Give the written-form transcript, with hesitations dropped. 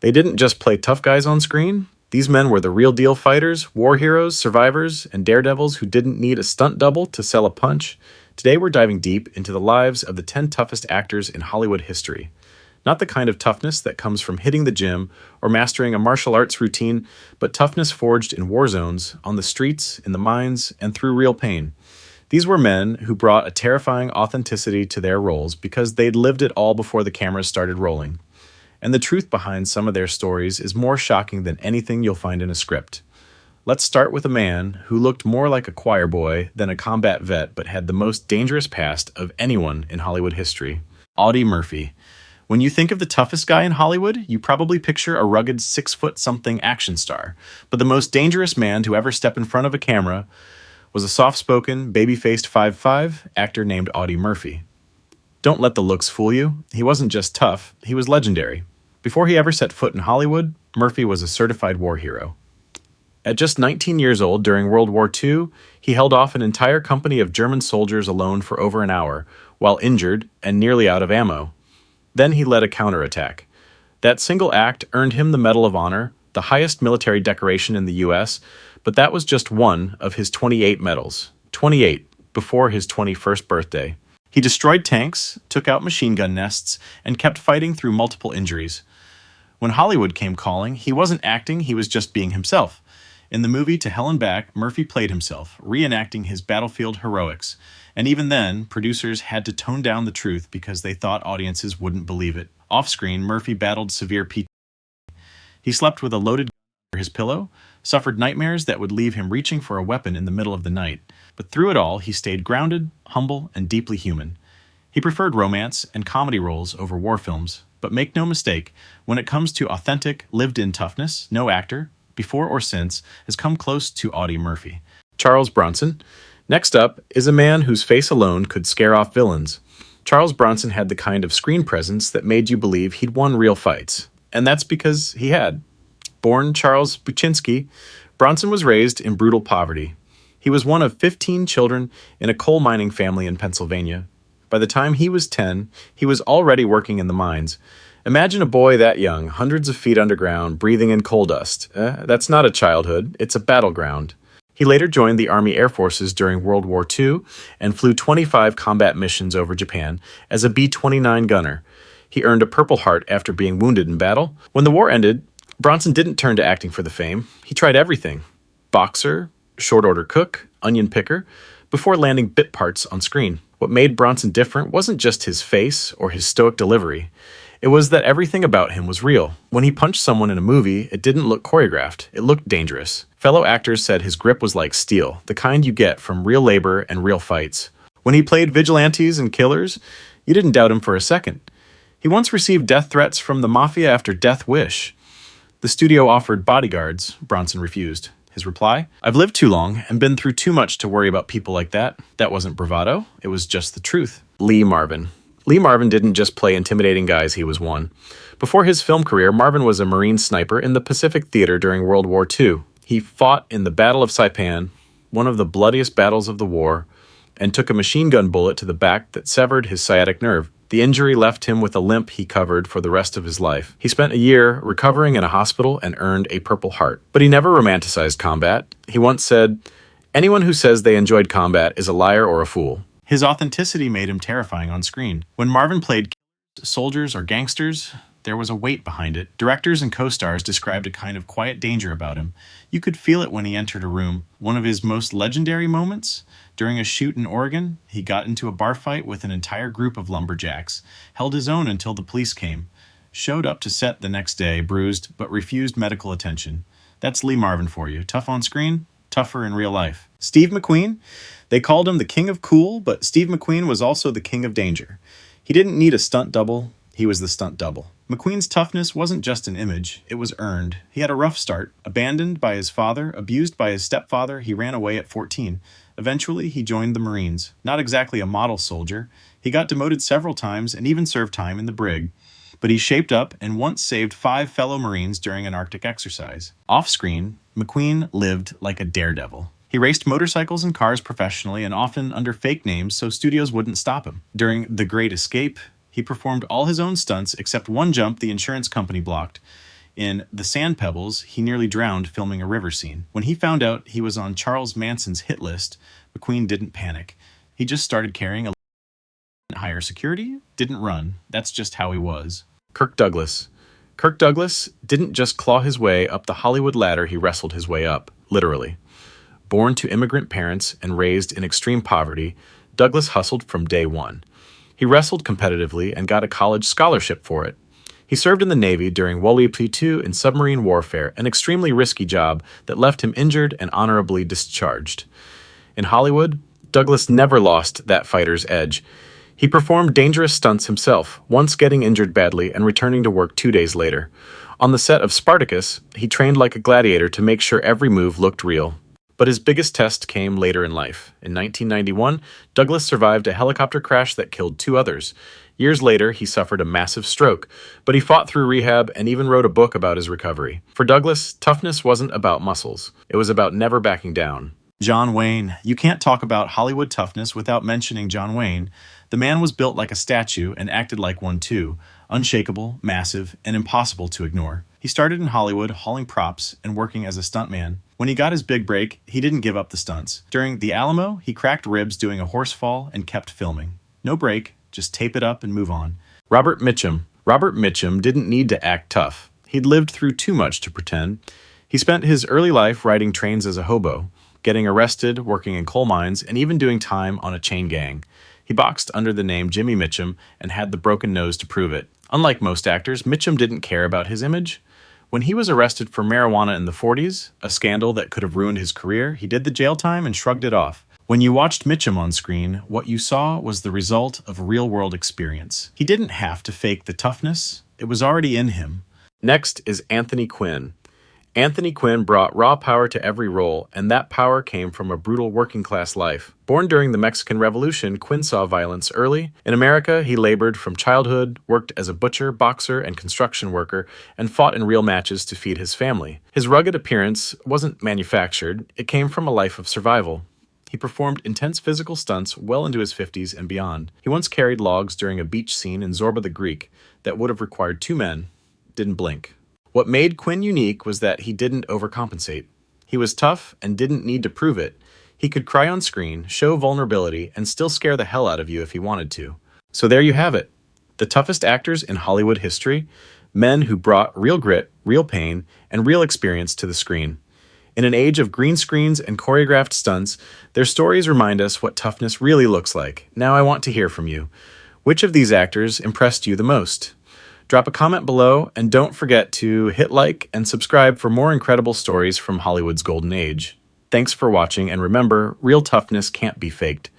They didn't just play tough guys on screen. These men were the real deal fighters, war heroes, survivors, and daredevils who didn't need a stunt double to sell a punch. Today we're diving deep into the lives of the 10 toughest actors in Hollywood history. Not the kind of toughness that comes from hitting the gym or mastering a martial arts routine, but toughness forged in war zones, on the streets, in the mines, and through real pain. These were men who brought a terrifying authenticity to their roles because they'd lived it all before the cameras started rolling. And the truth behind some of their stories is more shocking than anything you'll find in a script. Let's start with a man who looked more like a choir boy than a combat vet but had the most dangerous past of anyone in Hollywood history. Audie Murphy. When you think of the toughest guy in Hollywood, you probably picture a rugged 6-foot-something action star. But the most dangerous man to ever step in front of a camera was a soft-spoken, baby-faced 5'5" actor named Audie Murphy. Don't let the looks fool you. He wasn't just tough, he was legendary. Before he ever set foot in Hollywood, Murphy was a certified war hero. At just 19 years old during World War II, he held off an entire company of German soldiers alone for over an hour, while injured and nearly out of ammo. Then he led a counterattack. That single act earned him the Medal of Honor, the highest military decoration in the U.S., but that was just one of his 28 medals. 28, before his 21st birthday. He destroyed tanks, took out machine gun nests, and kept fighting through multiple injuries. When Hollywood came calling, he wasn't acting, he was just being himself. In the movie To Hell and Back, Murphy played himself, reenacting his battlefield heroics. And even then, producers had to tone down the truth because they thought audiences wouldn't believe it. Off-screen, Murphy battled severe PTSD. He slept with a loaded gun under his pillow, suffered nightmares that would leave him reaching for a weapon in the middle of the night. But through it all, he stayed grounded, humble, and deeply human. He preferred romance and comedy roles over war films. But make no mistake, when it comes to authentic, lived-in toughness, no actor, before or since, has come close to Audie Murphy. Charles Bronson. Next up is a man whose face alone could scare off villains. Charles Bronson had the kind of screen presence that made you believe he'd won real fights. And that's because he had. Born Charles Buczynski, Bronson was raised in brutal poverty. He was one of 15 children in a coal mining family in Pennsylvania. By the time he was 10, he was already working in the mines. Imagine a boy that young, hundreds of feet underground, breathing in coal dust. That's not a childhood, it's a battleground. He later joined the Army Air Forces during World War II and flew 25 combat missions over Japan as a B-29 gunner. He earned a Purple Heart after being wounded in battle. When the war ended, Bronson didn't turn to acting for the fame. He tried everything. Boxer, short-order cook, onion picker, before landing bit parts on screen. What made Bronson different wasn't just his face or his stoic delivery. It was that everything about him was real. When he punched someone in a movie, it didn't look choreographed. It looked dangerous. Fellow actors said his grip was like steel, the kind you get from real labor and real fights. When he played vigilantes and killers, you didn't doubt him for a second. He once received death threats from the mafia after Death Wish. The studio offered bodyguards. Bronson refused. His reply? I've lived too long and been through too much to worry about people like that. That wasn't bravado. It was just the truth. Marvin. Marvin didn't just play intimidating guys, he was one. Before his film career, Marvin was a Marine sniper in the Pacific Theater during World War II. He fought in the Battle of Saipan, one of the bloodiest battles of the war, and took a machine gun bullet to the back that severed his sciatic nerve. The injury left him with a limp he covered for the rest of his life. He spent a year recovering in a hospital and earned a Purple Heart. But he never romanticized combat. He once said, "Anyone who says they enjoyed combat is a liar or a fool." His authenticity made him terrifying on screen. When Marvin played soldiers or gangsters, there was a weight behind it. Directors and co-stars described a kind of quiet danger about him. You could feel it when he entered a room. One of his most legendary moments? During a shoot in Oregon, he got into a bar fight with an entire group of lumberjacks, held his own until the police came, showed up to set the next day, bruised, but refused medical attention. That's Marvin for you. Tough on screen, tougher in real life. Steve McQueen? They called him the king of cool, but Steve McQueen was also the king of danger. He didn't need a stunt double, he was the stunt double. McQueen's toughness wasn't just an image, it was earned. He had a rough start. Abandoned by his father, abused by his stepfather, he ran away at 14. Eventually, he joined the Marines. Not exactly a model soldier. He got demoted several times and even served time in the brig. But he shaped up and once saved 5 fellow Marines during an Arctic exercise. Off-screen, McQueen lived like a daredevil. He raced motorcycles and cars professionally and often under fake names so studios wouldn't stop him. During The Great Escape, he performed all his own stunts except one jump the insurance company blocked. In The Sand Pebbles, he nearly drowned filming a river scene. When he found out he was on Charles Manson's hit list, McQueen didn't panic. He just started carrying a higher security, didn't run. That's just how he was. Kirk Douglas. Kirk Douglas didn't just claw his way up the Hollywood ladder, he wrestled his way up, literally. Born to immigrant parents and raised in extreme poverty, Douglas hustled from day one. He wrestled competitively and got a college scholarship for it. He served in the Navy during World War II in submarine warfare, an extremely risky job that left him injured and honorably discharged. In Hollywood, Douglas never lost that fighter's edge. He performed dangerous stunts himself, once getting injured badly and returning to work 2 days later. On the set of Spartacus, he trained like a gladiator to make sure every move looked real. But his biggest test came later in life. In 1991, Douglas survived a helicopter crash that killed 2 others. Years later, he suffered a massive stroke, but he fought through rehab and even wrote a book about his recovery. For Douglas, toughness wasn't about muscles. It was about never backing down. John Wayne. You can't talk about Hollywood toughness without mentioning John Wayne. The man was built like a statue and acted like one too. Unshakable, massive, and impossible to ignore. He started in Hollywood hauling props and working as a stuntman. When he got his big break, he didn't give up the stunts. During The Alamo, he cracked ribs doing a horse fall and kept filming. No break, just tape it up and move on. Robert Mitchum. Robert Mitchum didn't need to act tough. He'd lived through too much to pretend. He spent his early life riding trains as a hobo, getting arrested, working in coal mines, and even doing time on a chain gang. He boxed under the name Jimmy Mitchum and had the broken nose to prove it. Unlike most actors, Mitchum didn't care about his image. When he was arrested for marijuana in the 40s, a scandal that could have ruined his career, he did the jail time and shrugged it off. When you watched Mitchum on screen, what you saw was the result of real-world experience. He didn't have to fake the toughness. It was already in him. Next is Anthony Quinn. Anthony Quinn brought raw power to every role, and that power came from a brutal working-class life. Born during the Mexican Revolution, Quinn saw violence early. In America, he labored from childhood, worked as a butcher, boxer, and construction worker, and fought in real matches to feed his family. His rugged appearance wasn't manufactured. It came from a life of survival. He performed intense physical stunts well into his 50s and beyond. He once carried logs during a beach scene in Zorba the Greek that would have required 2 men. Didn't blink. What made Quinn unique was that he didn't overcompensate. He was tough and didn't need to prove it. He could cry on screen, show vulnerability, and still scare the hell out of you if he wanted to. So there you have it. The toughest actors in Hollywood history, men who brought real grit, real pain, and real experience to the screen. In an age of green screens and choreographed stunts, their stories remind us what toughness really looks like. Now I want to hear from you. Which of these actors impressed you the most? Drop a comment below, and don't forget to hit like and subscribe for more incredible stories from Hollywood's golden age. Thanks for watching, and remember, real toughness can't be faked.